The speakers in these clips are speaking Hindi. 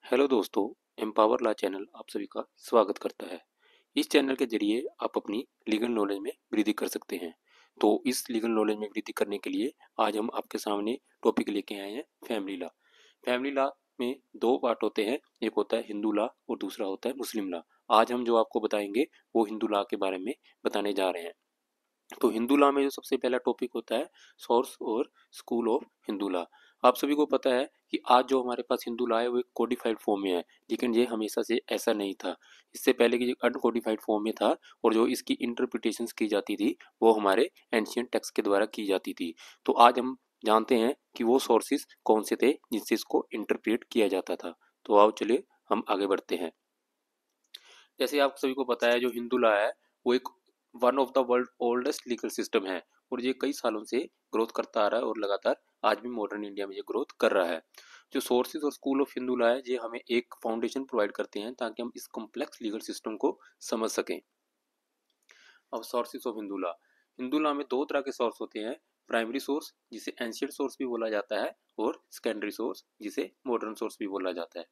हेलो दोस्तों, एम्पावर लॉ चैनल आप सभी का स्वागत करता है। इस चैनल के जरिए आप अपनी लीगल नॉलेज में वृद्धि कर सकते हैं। तो इस लीगल नॉलेज में वृद्धि करने के लिए आज हम आपके सामने टॉपिक लेके आए हैं फैमिली लॉ। फैमिली लॉ में दो पार्ट होते हैं, एक होता है हिंदू लॉ और दूसरा होता है मुस्लिम लॉ। आज हम जो आपको बताएंगे वो हिंदू लॉ के बारे में बताने जा रहे हैं। तो हिंदू लॉ में जो सबसे पहला टॉपिक होता है सोर्स और स्कूल ऑफ हिंदू लॉ। आप सभी को पता है कि आज जो हमारे पास हिंदू लॉ है वो एक कोडिफाइड फॉर्म में है, लेकिन ये हमेशा से ऐसा नहीं था। इससे पहले की अनकोडिफाइड फॉर्म में था और जो इसकी इंटरप्रिटेशंस की जाती थी वो हमारे एंशियंट टेक्स्ट के द्वारा की जाती थी। तो आज हम जानते हैं कि वो सोर्सेज कौन से थे जिनसे इसको इंटरप्रेट किया जाता था। तो आओ चलिए हम आगे बढ़ते हैं। जैसे आप सभी को पता है जो हिंदू लॉ है वो एक one of the world oldest legal system है और ये कई सालों से ग्रोथ करता आ रहा है और लगातार आज भी मॉडर्न इंडिया में ये ग्रोथ कर रहा है। जो सोर्सेज और स्कूल ऑफ हिंदू लॉ है ये हमें एक फाउंडेशन प्रोवाइड करते हैं ताकि हम इस कॉम्प्लेक्स लीगल सिस्टम को समझ सकें। अब सोर्सेज ऑफ हिंदू लॉ में दो तरह के सोर्स होते हैं, प्राइमरी सोर्स जिसे एंशियंट सोर्स भी बोला जाता है और सेकेंडरी सोर्स जिसे मॉडर्न सोर्स भी बोला जाता है।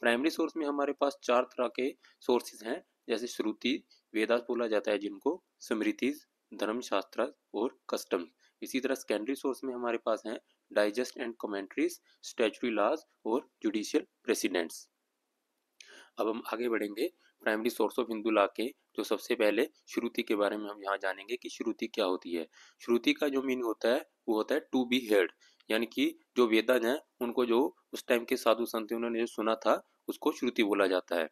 प्राइमरी सोर्स में हमारे पास चार तरह के सोर्सेज हैं, जैसे श्रुति वेदास बोला जाता है जिनको, स्मृतिज, धर्मशास्त्र और कस्टम। इसी तरह सेकेंडरी सोर्स में हमारे पास हैं digest and commentaries, statutory laws और जुडिशियल प्रेसिडेंट्स। अब हम आगे बढ़ेंगे primary source of Hindu law के। जो सबसे पहले श्रुति के बारे में हम यहाँ जानेंगे कि श्रुति क्या होती है। श्रुति का जो मीनिंग होता है वो होता है टू बी हेard, यानी कि जो वेदन है उनको जो उस टाइम के साधु संत उन्होंने जो सुना था उसको श्रुति बोला जाता है।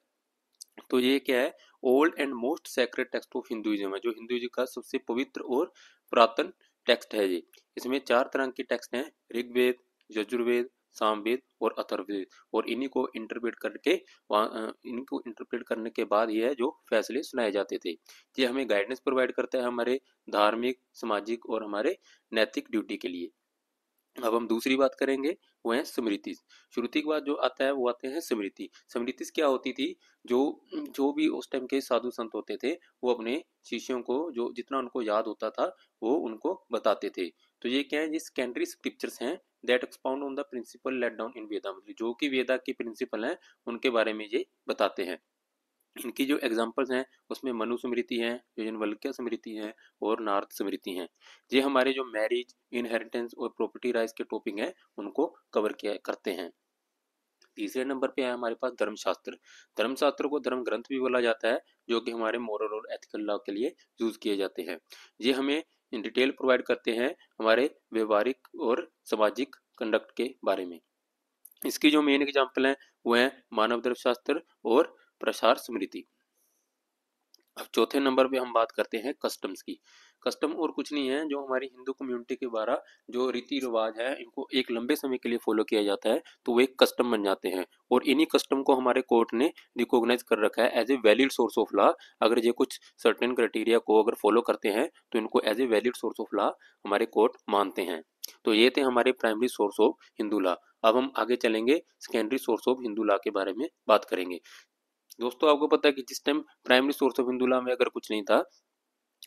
तो ये क्या है, old and most sacred text of Hinduism है, जो हिंदुइज्म का सबसे पवित्र और पुरातन टेक्स्ट है ये। इसमें चार तरह के टेक्स्ट हैं, ऋग्वेद, यजुर्वेद, सामवेद और अथर्ववेद। और इन्हीं को इंटरप्रेट करके इनको इंटरप्रेट करने के बाद ये है जो फैसले सुनाए जाते थे। ये हमें गाइडेंस प्रोवाइड करता है हमारे धार्मिक, सामाजिक और हमारे नैतिक ड्यूटी के लिए। अब हम दूसरी बात करेंगे, वो है स्मृति। श्रुति के बाद जो आता है वो आते हैं स्मृति। स्मृति क्या होती थी, जो जो भी उस टाइम के साधु संत होते थे वो अपने शिष्यों को जो जितना उनको याद होता था वो उनको बताते थे। तो ये क्या है, ये सेकेंडरी स्क्रिप्चर्स हैं that expound on the principle let down in Veda, मतलब जो कि वेदा के प्रिंसिपल हैं उनके बारे में ये बताते हैं। इनकी जो एग्जांपल्स हैं उसमें मनु स्मृति है, याज्ञवल्क्य स्मृति है और नारद स्मृति हैं। ये हमारे जो मैरिज, इनहेरिटेंस और प्रॉपर्टी राइट्स के टॉपिक हैं उनको कवर किया करते हैं। तीसरे नंबर पे है हमारे पास धर्मशास्त्र। धर्मशास्त्र को धर्म ग्रंथ भी बोला जाता है, जो कि हमारे मोरल और एथिकल लॉ के लिए यूज किए जाते हैं। ये हमें इन डिटेल प्रोवाइड करते हैं हमारे व्यवहारिक और सामाजिक कंडक्ट के बारे में। इसकी जो मेन एग्जाम्पल है वो है मानव धर्मशास्त्र और प्रसार स्मृति। अब चौथे नंबर पे हम बात करते हैं कस्टम्स की। कस्टम और कुछ नहीं है, जो हमारी हिंदू कम्युनिटी के द्वारा जो रीति रिवाज है इनको एक लंबे समय के लिए फॉलो किया जाता है तो वो एक कस्टम बन जाते हैं। और इन्हीं कस्टम को हमारे कोर्ट ने रिकॉग्नाइज कर रखा है as a valid source of law. अगर ये कुछ सर्टेन क्राइटेरिया को अगर फॉलो करते हैं तो इनको as a valid source of law हमारे कोर्ट मानते हैं। तो ये थे हमारे primary source of Hindu law. अब हम आगे चलेंगे, secondary source of Hindu law के बारे में बात करेंगे। दोस्तों आपको पता है कि जिस time primary source of Hindu law में अगर कुछ नहीं था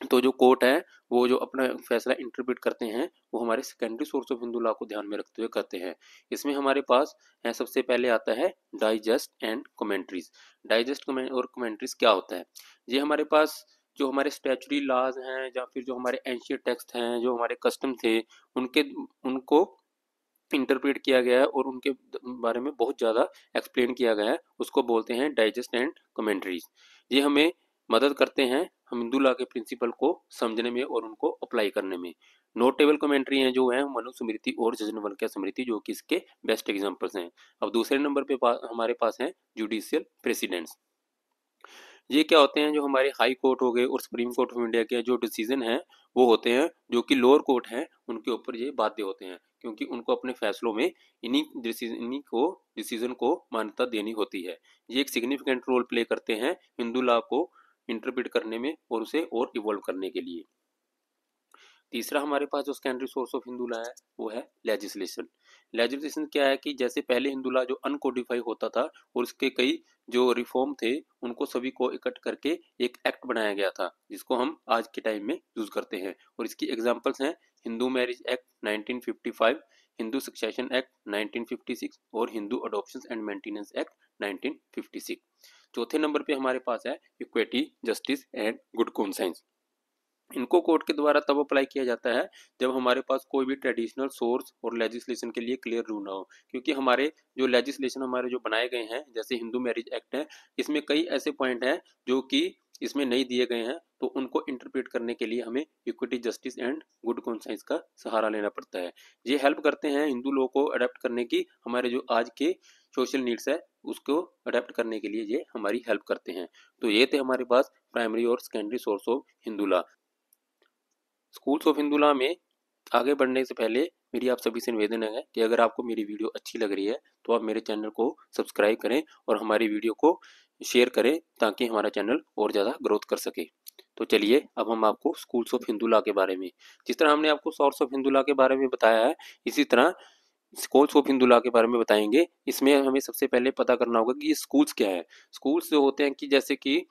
तो जो कोर्ट है वो जो अपना फैसला इंटरप्रेट करते हैं वो हमारे secondary source of Hindu law को ध्यान में रखते हुए करते हैं। इसमें हमारे पास है, सबसे पहले आता है डाइजेस्ट एंड कमेंट्रीज। डाइजेस्ट और कमेंट्रीज क्या होता है, ये हमारे पास जो हमारे स्टैचुरी लॉज हैं या फिर जो हमारे एंशियंट टेक्स्ट हैं, जो हमारे कस्टम थे उनके उनको इंटरप्रेट किया गया है और उनके बारे में बहुत ज़्यादा एक्सप्लेन किया गया है, उसको बोलते हैं डाइजेस्ट एंड कमेंट्रीज। ये हमें मदद करते हैं हम हिंदू लॉ के प्रिंसिपल को समझने में और उनको अप्लाई करने में। नोटेबल कमेंट्री हैं जो है मनुस्मृति और याज्ञवल्क्य स्मृति, जो कि इसके बेस्ट एग्जांपल्स हैं। अब दूसरे नंबर पे हमारे पास हैं जुडिशियल प्रेसिडेंट्स। ये क्या होते हैं, जो हमारे हाई कोर्ट हो गए और सुप्रीम कोर्ट ऑफ इंडिया के जो डिसीजन है वो होते हैं जो कि लोअर कोर्ट है उनके ऊपर ये बाध्य होते हैं, क्योंकि उनको अपने फैसलों में इन्हीं को डिसीजन को मान्यता देनी होती है। ये एक सिग्निफिकेंट रोल प्ले करते हैं हिंदू लॉ को इंटरप्रेट करने में और उसे और इवॉल्व करने के लिए। तीसरा हमारे पास जो secondary source of Hindu law है वो है लेजिस्लेशन। लेजिस्लेशन क्या है कि जैसे पहले हिंदू लॉ जो अनकोडिफाई होता था और उसके कई जो रिफॉर्म थे उनको सभी को इकट्ठ करके एक एक्ट बनाया गया था जिसको हम आज के टाइम में यूज करते हैं। और इसकी एग्जांपल्स हैं Hindu marriage act 1955, Hindu succession act 1956 और Hindu adoption and maintenance act 1956। चौथे नंबर पे हमारे पास है equity, justice and good conscience. इनको कोर्ट के द्वारा तब अप्लाई किया जाता है जब हमारे पास कोई भी ट्रेडिशनल सोर्स और लेजिस्लेशन के लिए क्लियर रूल ना हो, क्योंकि हमारे जो लेजिस्लेशन हमारे जो बनाए गए हैं, जैसे हिंदू मैरिज एक्ट है, इसमें कई ऐसे पॉइंट हैं जो कि इसमें नहीं दिए गए हैं, तो उनको इंटरप्रेट करने के लिए हमें equity, justice and good conscience का सहारा लेना पड़ता है। ये हेल्प करते हैं हिंदू लॉ को अडेप्ट करने की, हमारे जो आज के सोशल नीड्स है उसको अडेप्ट करने के लिए ये हमारी हेल्प करते हैं। तो ये थे हमारे पास प्राइमरी और secondary source of Hindu law. Schools of Hindu law में आगे बढ़ने से पहले मेरी आप सभी से निवेदन है कि अगर आपको मेरी वीडियो अच्छी लग रही है तो आप मेरे चैनल को सब्सक्राइब करें और हमारी वीडियो को शेयर करें ताकि हमारा चैनल और ज़्यादा ग्रोथ कर सके। तो चलिए अब हम आपको स्कूल्स ऑफ हिंदू लॉ के बारे में, जिस तरह हमने आपको सोर्स ऑफ हिंदू लॉ के बारे में बताया है, इसी तरह स्कूल्स ऑफ हिंदू लॉ के बारे में बताएंगे। इसमें हमें सबसे पहले पता करना होगा कि ये स्कूल्स क्या है। स्कूल्स जो होते हैं कि जैसे कि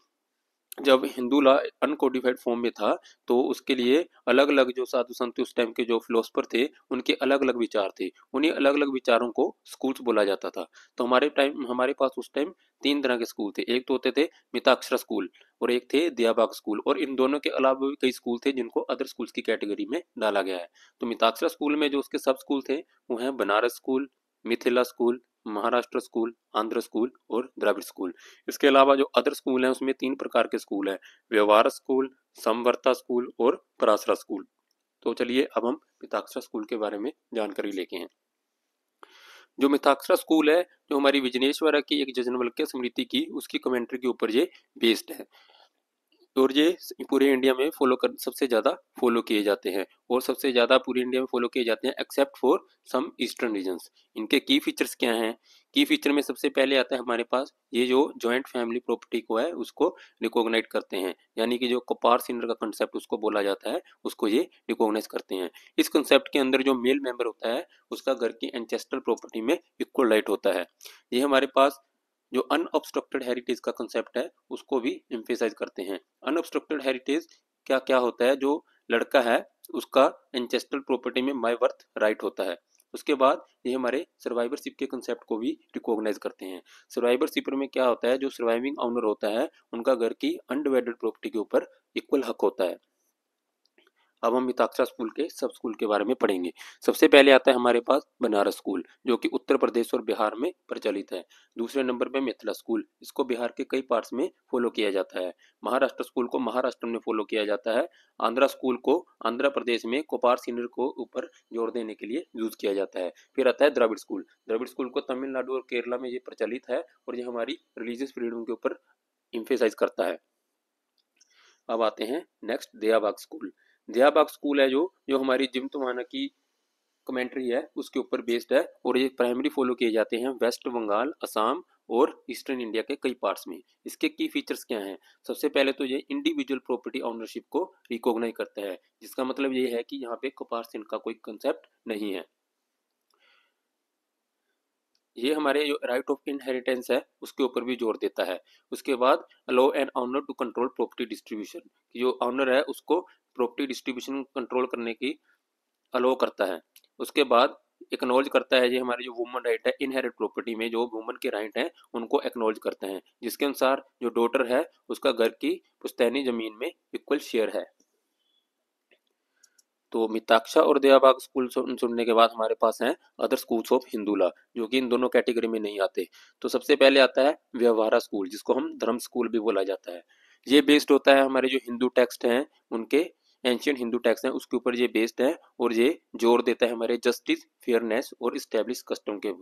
जब हिंदू लॉ अनकोडिफाइड फॉर्म में था तो उसके लिए अलग अलग जो साधु संत उस टाइम के जो फिलोसफर थे उनके अलग अलग विचार थे, उन्हीं अलग अलग विचारों को स्कूल्स बोला जाता था। तो हमारे पास उस टाइम तीन तरह के स्कूल थे। एक तो होते थे मिताक्षरा स्कूल और एक थे दयाबाग स्कूल, और इन दोनों के अलावा भी कई स्कूल थे जिनको अदर स्कूल्स की कैटेगरी में डाला गया है। तो मिताक्षरा स्कूल में जो उसके सब स्कूल थे वो हैं Banaras school, Mithila school, Maharashtra school, Andhra school और द्रविड़ स्कूल। इसके अलावा जो अदर स्कूल हैं उसमें तीन प्रकार के स्कूल हैं, व्यवहार स्कूल, समवर्ता स्कूल और पराशरा स्कूल। तो चलिए अब हम मिताक्षरा स्कूल के बारे में जानकारी लेके हैं। जो मिताक्षरा स्कूल है, जो हमारी विजनेश्वरा की एक जजनवल्क्य स्मृति की उसकी कमेंट्री के ऊपर ये बेस्ड है, और ये पूरे इंडिया में सबसे ज़्यादा फॉलो किए जाते हैं, और सबसे ज़्यादा पूरे इंडिया में फॉलो किए जाते हैं except for some eastern regions. इनके की फीचर्स क्या हैं? की फीचर में सबसे पहले आता है हमारे पास ये जो जॉइंट फैमिली प्रॉपर्टी को है उसको रिकॉग्नाइज करते हैं, यानी कि जो कपार सिनर का कंसेप्ट उसको बोला जाता है उसको ये रिकॉग्नाइज करते हैं। इस कंसेप्ट के अंदर जो मेल मेंबर होता है उसका घर की एंसेस्ट्रल प्रॉपर्टी में इक्वल राइट होता है। ये हमारे पास जो अनऑब्स्ट्रक्टेड हेरिटेज का कंसेप्ट है उसको भी एम्फेसाइज करते हैं। अनऑब्स्ट्रक्टेड हेरिटेज क्या क्या होता है? जो लड़का है उसका एंसेस्ट्रल प्रॉपर्टी में माई वर्थ राइट होता है। उसके बाद ये हमारे सर्वाइवरशिप के कंसेप्ट को भी रिकॉग्नाइज करते हैं। सर्वाइवरशिप में क्या होता है? जो सर्वाइविंग ऑनर होता है उनका घर की अनडिवाइडेड प्रॉपर्टी के ऊपर इक्वल हक होता है। अब हम मिताक्षरा स्कूल के सब स्कूल के बारे में पढ़ेंगे। सबसे पहले आता है हमारे पास बनारस स्कूल, जो कि उत्तर प्रदेश और बिहार में प्रचलित है। दूसरे नंबर पे मिथिला स्कूल, इसको बिहार के कई पार्ट्स में फॉलो किया जाता है। महाराष्ट्र स्कूल को महाराष्ट्र में फॉलो किया जाता है। आंध्रा स्कूल को आंध्र प्रदेश में कोपार सीनियर को ऊपर जोर देने के लिए यूज किया जाता है। फिर आता है द्रविड़ स्कूल। द्रविड़ स्कूल को तमिलनाडु और केरला में ये प्रचलित है और ये हमारी रिलीजियस फ्रीडम के ऊपर इम्फेसाइज करता है। अब आते हैं नेक्स्ट दयाबाग स्कूल। दयाबाग स्कूल है जो जो हमारी जिम तुम्हाना की कमेंट्री है उसके ऊपर बेस्ड है, और ये प्राइमरी फॉलो किए जाते हैं वेस्ट बंगाल, असम और ईस्टर्न इंडिया के कई पार्ट्स में। इसके की फीचर्स क्या हैं? सबसे पहले तो ये इंडिविजुअल प्रॉपर्टी ऑनरशिप को रिकॉग्नाइज करता है, जिसका मतलब ये है कि यहाँ पे कपार सिंह का कोई कंसेप्ट नहीं है। ये हमारे जो राइट ऑफ इनहेरिटेंस है उसके ऊपर भी जोर देता है। उसके बाद allow an owner to control property distribution, जो ऑनर है उसको प्रॉपर्टी डिस्ट्रीब्यूशन कंट्रोल करने की अलो करता है। उसके बाद एक्नॉलेज करता है, ये हमारी जो वुमन राइट है इनहेरिट प्रॉपर्टी में जो वुमन के राइट हैं उनको एक्नॉलेज करते हैं, जिसके अनुसार जो डॉटर है उसका घर की पुश्तैनी जमीन में इक्वल शेयर है। तो मिताक्षा और दयाबाग स्कूल सुनने के बाद हमारे पास हैं other schools of Hindu law, जो कि इन दोनों कैटेगरी में नहीं आते। तो सबसे पहले आता है व्यवहारा स्कूल, जिसको हम धर्म स्कूल भी बोला जाता है। ये बेस्ड होता है हमारे जो हिंदू टेक्स्ट हैं उनके, एंशियंट हिंदू टेक्स्ट हैं उसके ऊपर ये बेस्ड है, और ये जोर देता है हमारे जस्टिस, फेयरनेस और स्टेब्लिश कस्टम के।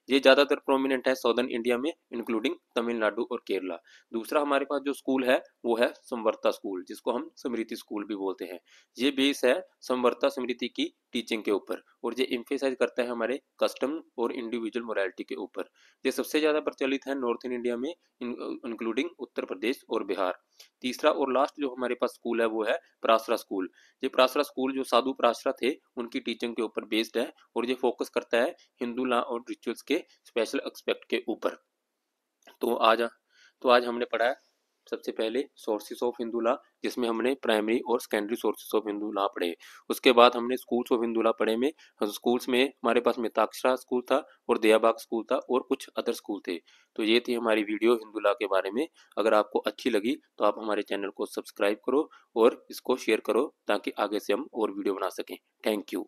ये ज़्यादातर प्रोमिनेंट है साउदर्न इंडिया में इंक्लूडिंग तमिलनाडु और केरला। दूसरा हमारे पास जो स्कूल है वो है समवर्ता स्कूल, जिसको हम स्मृति स्कूल भी बोलते हैं। ये बेस है समवर्ता स्मृति की टीचिंग के ऊपर, और ये इम्फेसाइज करता है हमारे कस्टम और इंडिविजुअल मोरालिटी के ऊपर। ये सबसे ज़्यादा प्रचलित है नॉर्थन इंडिया में इंक्लूडिंग उत्तर प्रदेश और बिहार। तीसरा और लास्ट जो हमारे पास स्कूल है वो है पराशरा स्कूल। ये पराशरा स्कूल जो साधु पराशरा थे उनकी टीचिंग के ऊपर बेस्ड है, और ये फोकस करता है हिंदू लॉ और रिचुअल्स के स्पेशल एक्सपेक्ट के ऊपर। तो आज हमने पढ़ा है सबसे पहले सोर्सेस ऑफ हिंदू लॉ, जिसमें हमने प्राइमरी और secondary sources of Hindu law पढ़े। उसके बाद हमने स्कूल्स ऑफ हिंदू लॉ पढ़े में स्कूल्स में हमारे पास मिताक्षरा स्कूल था और दयाबाग स्कूल था और कुछ अदर स्कूल थे। तो ये थी हमारी वीडियो हिंदू लॉ के बारे में। अगर आपको अच्छी लगी तो आप हमारे चैनल को सब्सक्राइब करो और इसको शेयर करो ताकि आगे से हम और वीडियो बना सकें। Thank you.